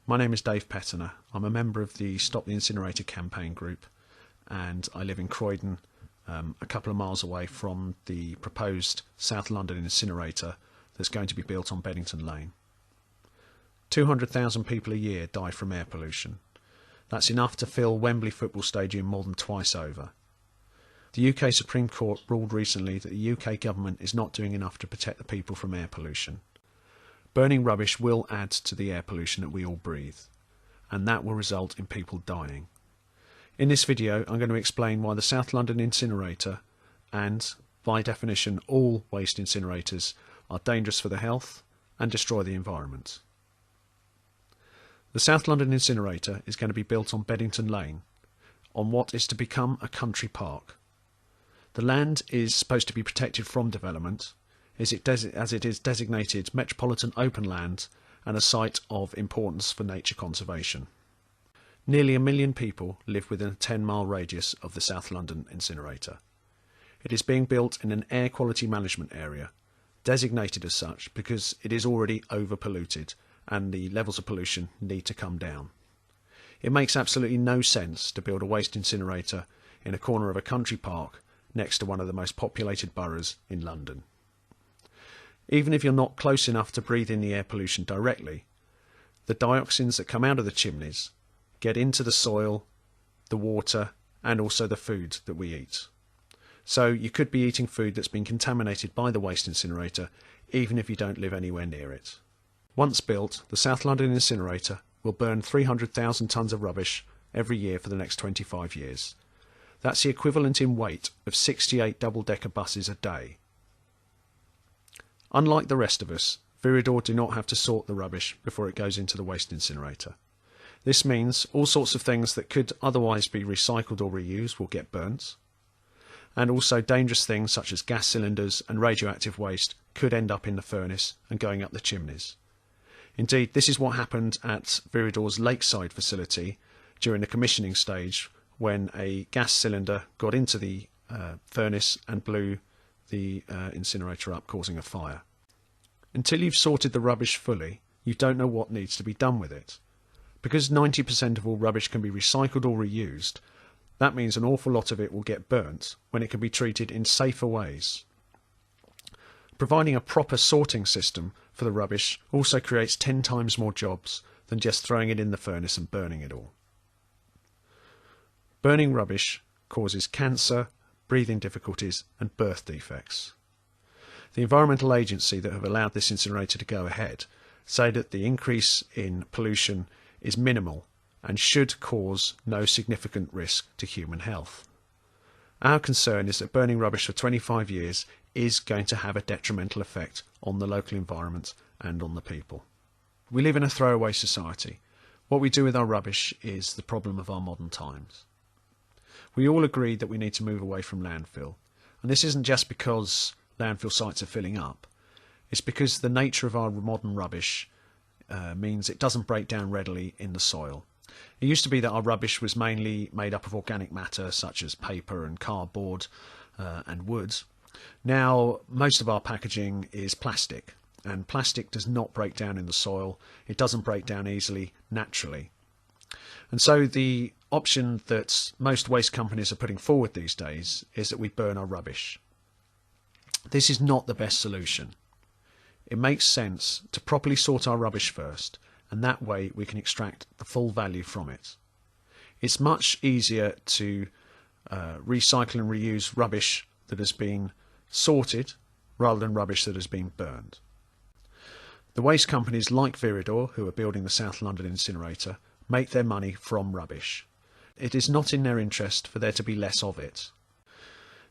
My name is Dave Pettener. I'm a member of the Stop the Incinerator campaign group, and I live in Croydon, a couple of miles away from the proposed South London Incinerator that's going to be built on Beddington Lane. 200,000 people a year die from air pollution. That's enough to fill Wembley Football Stadium more than twice over. The UK Supreme Court ruled recently that the UK government is not doing enough to protect the people from air pollution. Burning rubbish will add to the air pollution that we all breathe, and that will result in people dying. In this video, I'm going to explain why the South London Incinerator, and by definition all waste incinerators, are dangerous for the health and destroy the environment. The South London Incinerator is going to be built on Beddington Lane, on what is to become a country park. The land is supposed to be protected from development, as it is designated metropolitan open land and a site of importance for nature conservation. Nearly 1 million people live within a 10-mile radius of the South London Incinerator. It is being built in an air quality management area, designated as such because it is already over-polluted and the levels of pollution need to come down. It makes absolutely no sense to build a waste incinerator in a corner of a country park next to one of the most populated boroughs in London. Even if you're not close enough to breathe in the air pollution directly, the dioxins that come out of the chimneys get into the soil, the water, and also the food that we eat. So you could be eating food that's been contaminated by the waste incinerator, even if you don't live anywhere near it. Once built, the South London Incinerator will burn 300,000 tonnes of rubbish every year for the next 25 years. That's the equivalent in weight of 68 double-decker buses a day. Unlike the rest of us, Viridor do not have to sort the rubbish before it goes into the waste incinerator. This means all sorts of things that could otherwise be recycled or reused will get burnt, and also dangerous things such as gas cylinders and radioactive waste could end up in the furnace and going up the chimneys. Indeed, this is what happened at Viridor's Lakeside facility during the commissioning stage, when a gas cylinder got into the furnace and blew the incinerator up, causing a fire. Until you've sorted the rubbish fully, you don't know what needs to be done with it. Because 90% of all rubbish can be recycled or reused, that means an awful lot of it will get burnt when it can be treated in safer ways. Providing a proper sorting system for the rubbish also creates 10 times more jobs than just throwing it in the furnace and burning it all. Burning rubbish causes cancer, breathing difficulties and birth defects. The environmental agency that have allowed this incinerator to go ahead say that the increase in pollution is minimal and should cause no significant risk to human health. Our concern is that burning rubbish for 25 years is going to have a detrimental effect on the local environment and on the people. We live in a throwaway society. What we do with our rubbish is the problem of our modern times. We all agree that we need to move away from landfill, and this isn't just because landfill sites are filling up. It's because the nature of our modern rubbish means it doesn't break down readily in the soil. It used to be that our rubbish was mainly made up of organic matter such as paper and cardboard and wood. Now most of our packaging is plastic, and plastic does not break down in the soil. It doesn't break down easily naturally. And so the option that most waste companies are putting forward these days is that we burn our rubbish. This is not the best solution. It makes sense to properly sort our rubbish first, and that way we can extract the full value from it. It's much easier to recycle and reuse rubbish that has been sorted rather than rubbish that has been burned. The waste companies like Viridor, who are building the South London Incinerator, make their money from rubbish. It is not in their interest for there to be less of it.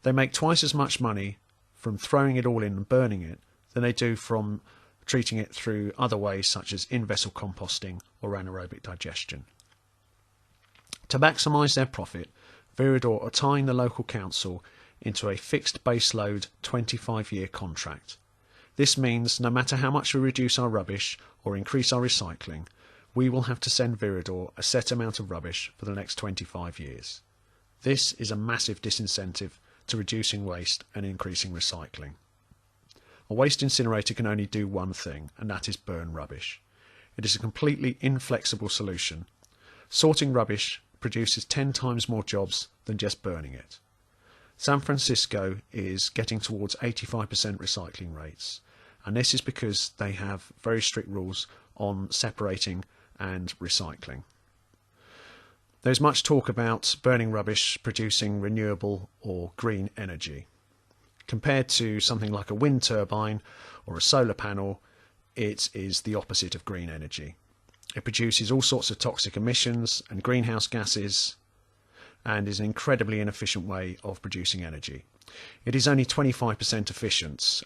They make twice as much money from throwing it all in and burning it than they do from treating it through other ways such as in-vessel composting or anaerobic digestion. To maximise their profit, Viridor are tying the local council into a fixed baseload 25-year contract. This means no matter how much we reduce our rubbish or increase our recycling, we will have to send Viridor a set amount of rubbish for the next 25 years. This is a massive disincentive to reducing waste and increasing recycling. A waste incinerator can only do one thing, and that is burn rubbish. It is a completely inflexible solution. Sorting rubbish produces 10 times more jobs than just burning it. San Francisco is getting towards 85% recycling rates, and this is because they have very strict rules on separating and recycling. There's much talk about burning rubbish producing renewable or green energy. Compared to something like a wind turbine or a solar panel, it is the opposite of green energy. It produces all sorts of toxic emissions and greenhouse gases, and is an incredibly inefficient way of producing energy. It is only 25% efficient.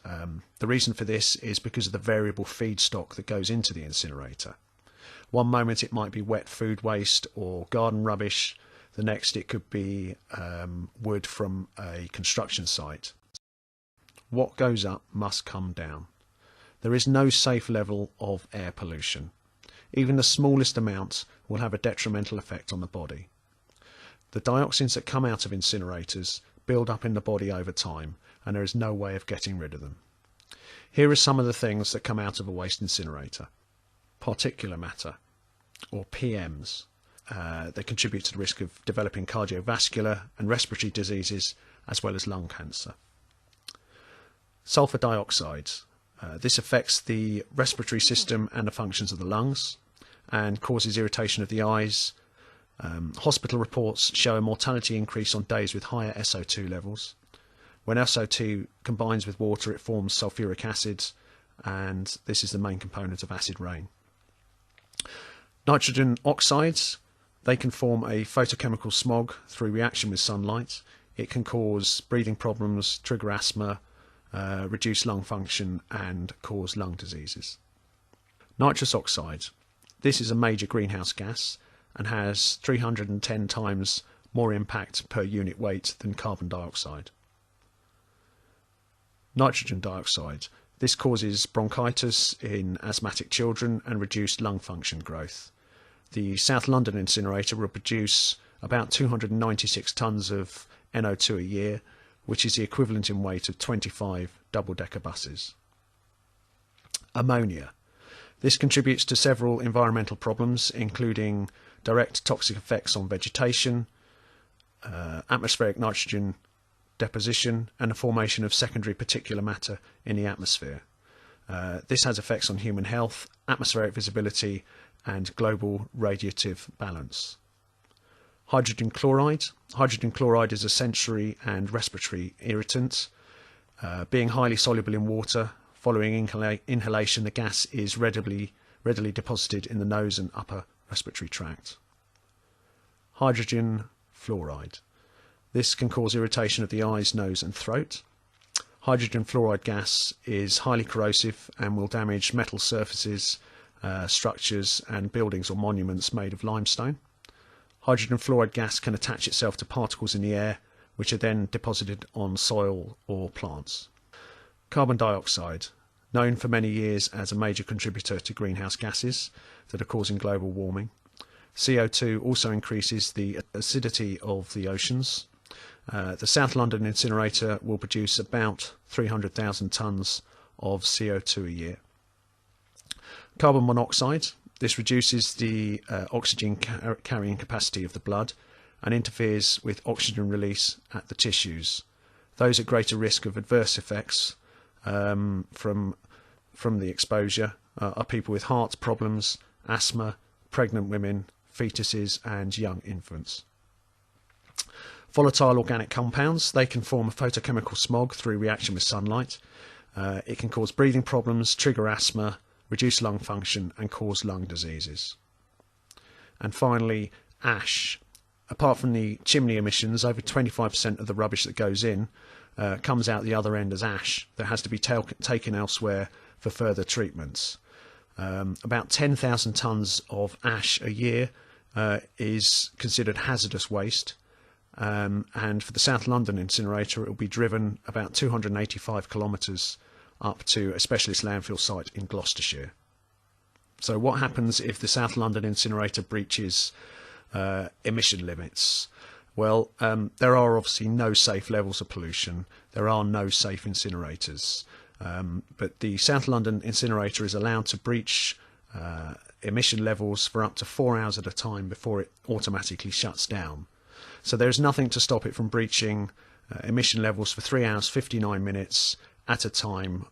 The reason for this is because of the variable feedstock that goes into the incinerator. One moment it might be wet food waste or garden rubbish, the next it could be wood from a construction site. What goes up must come down. There is no safe level of air pollution. Even the smallest amount will have a detrimental effect on the body. The dioxins that come out of incinerators build up in the body over time, and there is no way of getting rid of them. Here are some of the things that come out of a waste incinerator. Particulate matter, or PMs. They contribute to the risk of developing cardiovascular and respiratory diseases, as well as lung cancer. Sulfur dioxide. This affects the respiratory system and the functions of the lungs, and causes irritation of the eyes. Hospital reports show a mortality increase on days with higher SO2 levels. When SO2 combines with water, it forms sulfuric acid, and this is the main component of acid rain. Nitrogen oxides, they can form a photochemical smog through reaction with sunlight. It can cause breathing problems, trigger asthma, reduce lung function, and cause lung diseases. Nitrous oxide, this is a major greenhouse gas and has 310 times more impact per unit weight than carbon dioxide. Nitrogen dioxide, this causes bronchitis in asthmatic children and reduced lung function growth. The South London Incinerator will produce about 296 tonnes of NO2 a year, which is the equivalent in weight of 25 double-decker buses. Ammonia. This contributes to several environmental problems, including direct toxic effects on vegetation, atmospheric nitrogen deposition, and the formation of secondary particulate matter in the atmosphere. This has effects on human health, atmospheric visibility, and global radiative balance. Hydrogen chloride. Hydrogen chloride is a sensory and respiratory irritant. Being highly soluble in water, following inhalation, the gas is readily deposited in the nose and upper respiratory tract. Hydrogen fluoride. This can cause irritation of the eyes, nose and throat. Hydrogen fluoride gas is highly corrosive and will damage metal surfaces, structures and buildings or monuments made of limestone. Hydrogen fluoride gas can attach itself to particles in the air, which are then deposited on soil or plants. Carbon dioxide, known for many years as a major contributor to greenhouse gases that are causing global warming. CO2 also increases the acidity of the oceans. The South London Incinerator will produce about 300,000 tonnes of CO2 a year. Carbon monoxide, this reduces the oxygen carrying capacity of the blood and interferes with oxygen release at the tissues. Those at greater risk of adverse effects from the exposure are people with heart problems, asthma, pregnant women, fetuses and young infants. Volatile organic compounds, they can form a photochemical smog through reaction with sunlight. It can cause breathing problems, trigger asthma, reduce lung function and cause lung diseases. And finally, ash. Apart from the chimney emissions, over 25% of the rubbish that goes in comes out the other end as ash that has to be taken elsewhere for further treatments. About 10,000 tonnes of ash a year is considered hazardous waste, and for the South London Incinerator it will be driven about 285 kilometres up to a specialist landfill site in Gloucestershire. So what happens if the South London Incinerator breaches emission limits? Well, there are obviously no safe levels of pollution. There are no safe incinerators. But the South London Incinerator is allowed to breach emission levels for up to 4 hours at a time before it automatically shuts down. So there's nothing to stop it from breaching emission levels for 3 hours 59 minutes at a time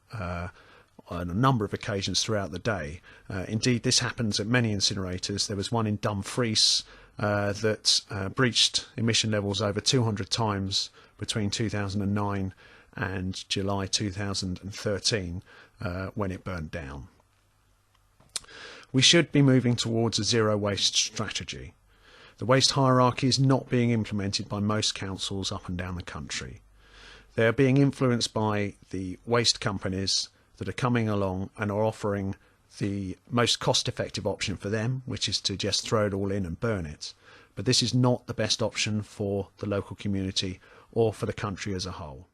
on a number of occasions throughout the day. Indeed, this happens at many incinerators. There was one in Dumfries that breached emission levels over 200 times between 2009 and July 2013 when it burnt down. We should be moving towards a zero waste strategy. The waste hierarchy is not being implemented by most councils up and down the country. They are being influenced by the waste companies that are coming along and are offering the most cost-effective option for them, which is to just throw it all in and burn it. But this is not the best option for the local community or for the country as a whole.